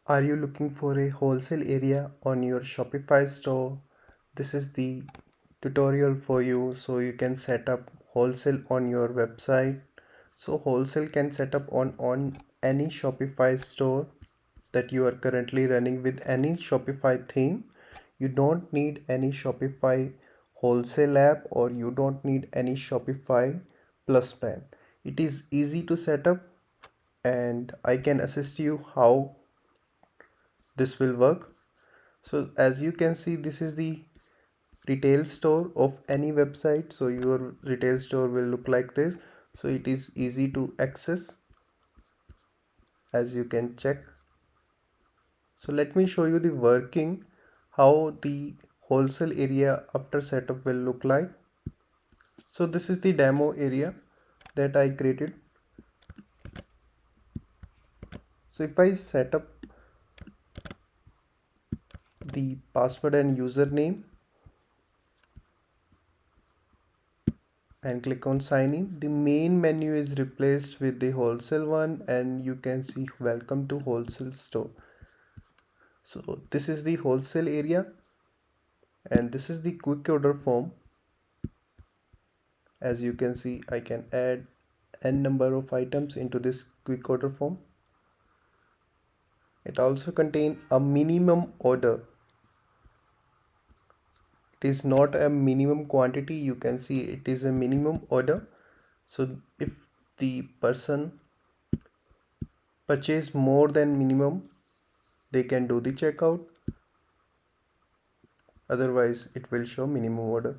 Are you looking for a wholesale area on your Shopify store? This is the tutorial for you so you can set up wholesale on your website. So wholesale can set up on any Shopify store that you are currently running with any Shopify theme. You don't need any Shopify wholesale app or you don't need any Shopify plus plan. It is easy to set up and I can assist you how this will work. So as you can see, this is the retail store of any website. So your retail store will look like this. So it is easy to access, as you can check. So let me show you the working, how the wholesale area after setup will look like. So this is the demo area that I created. So if I set up the password and username and click on sign in, the main menu is replaced with the wholesale one and you can see welcome to wholesale store. So this is the wholesale area and this is the quick order form. As you can see, I can add n number of items into this quick order form. It also contains a minimum order. It is not a minimum quantity, you can see it is a minimum order. So if the person purchase more than minimum, they can do the checkout, otherwise it will show minimum order.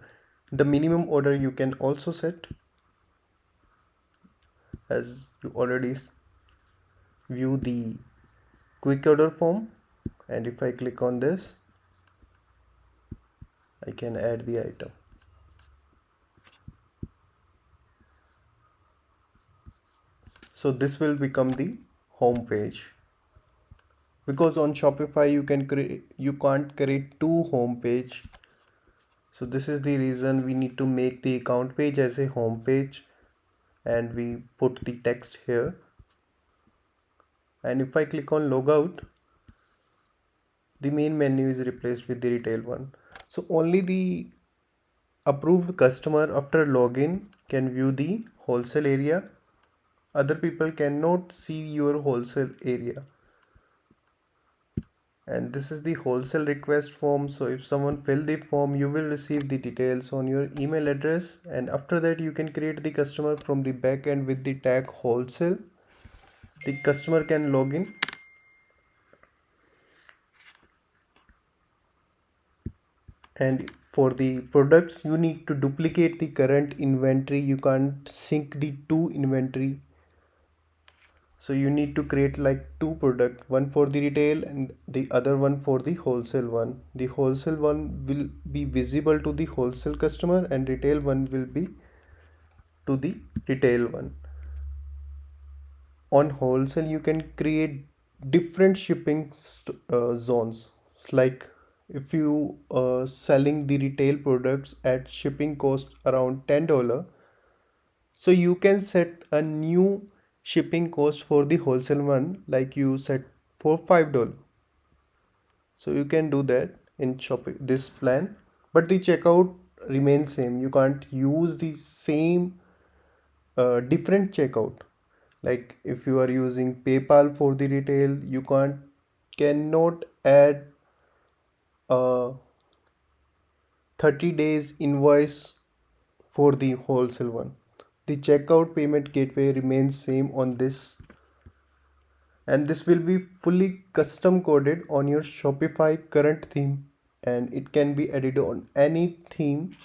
The minimum order you can also set, as you already view the quick order form, and if I click on this, I can add the item. So this will become the home page, because on Shopify you can't create two home page. So this is the reason we need to make the account page as a home page and we put the text here. And if I click on logout, the main menu is replaced with the retail one. So only the approved customer after login can view the wholesale area. Other people cannot see your wholesale area. And this is the wholesale request form. So if someone fill the form, you will receive the details on your email address, and after that you can create the customer from the back end with the tag wholesale. The customer can log in and for the products you need to duplicate the current inventory. You can't sync the two inventory, so you need to create like two product, one for the retail and the other one for the wholesale one. The wholesale one will be visible to the wholesale customer and retail one will be to the retail one. On wholesale you can create different shipping zones. It's like if you selling the retail products at shipping cost around $10, so you can set a new shipping cost for the wholesale one, like you set for $5. So you can do that in shopping this plan, but the checkout remains same. You can't use the same different checkout. Like if you are using PayPal for the retail, you cannot add a 30 days invoice for the wholesale one. The checkout payment gateway remains same on this, and this will be fully custom coded on your Shopify current theme and it can be added on any theme.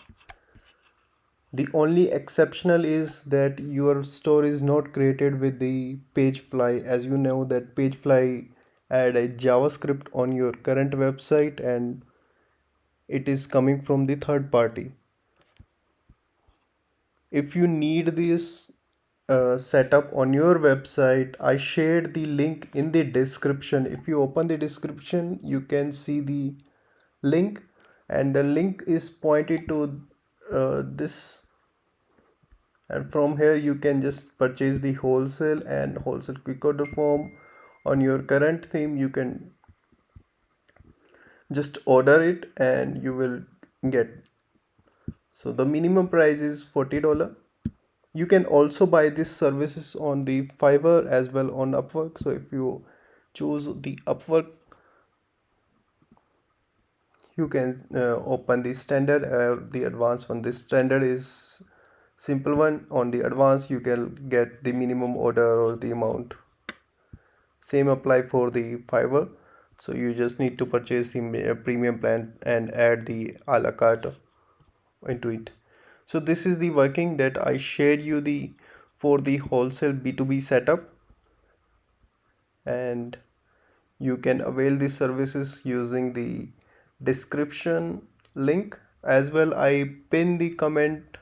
The only exceptional is that your store is not created with the Pagefly. As you know that Pagefly add a JavaScript on your current website and it is coming from the third party. If you need this setup on your website, I shared the link in the description. If you open the description, you can see the link, and the link is pointed to this, and from here you can just purchase the wholesale and wholesale quick order form On your current theme, you can just order it and you will get. So the minimum price is $40. You can also buy these services on the Fiverr as well on Upwork. So if you choose the Upwork, you can open the standard or the advanced one. This standard is simple one. On the advanced, you can get the minimum order or the amount. Same apply for the Fiverr. So you just need to purchase the premium plan and add the a la carte into it. So this is the working that I shared you the for the wholesale B2B setup, and you can avail these services using the description link as well. I pin the comment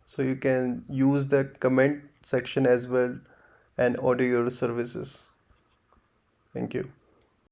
so you can use the comment section as well and order your services. Thank you.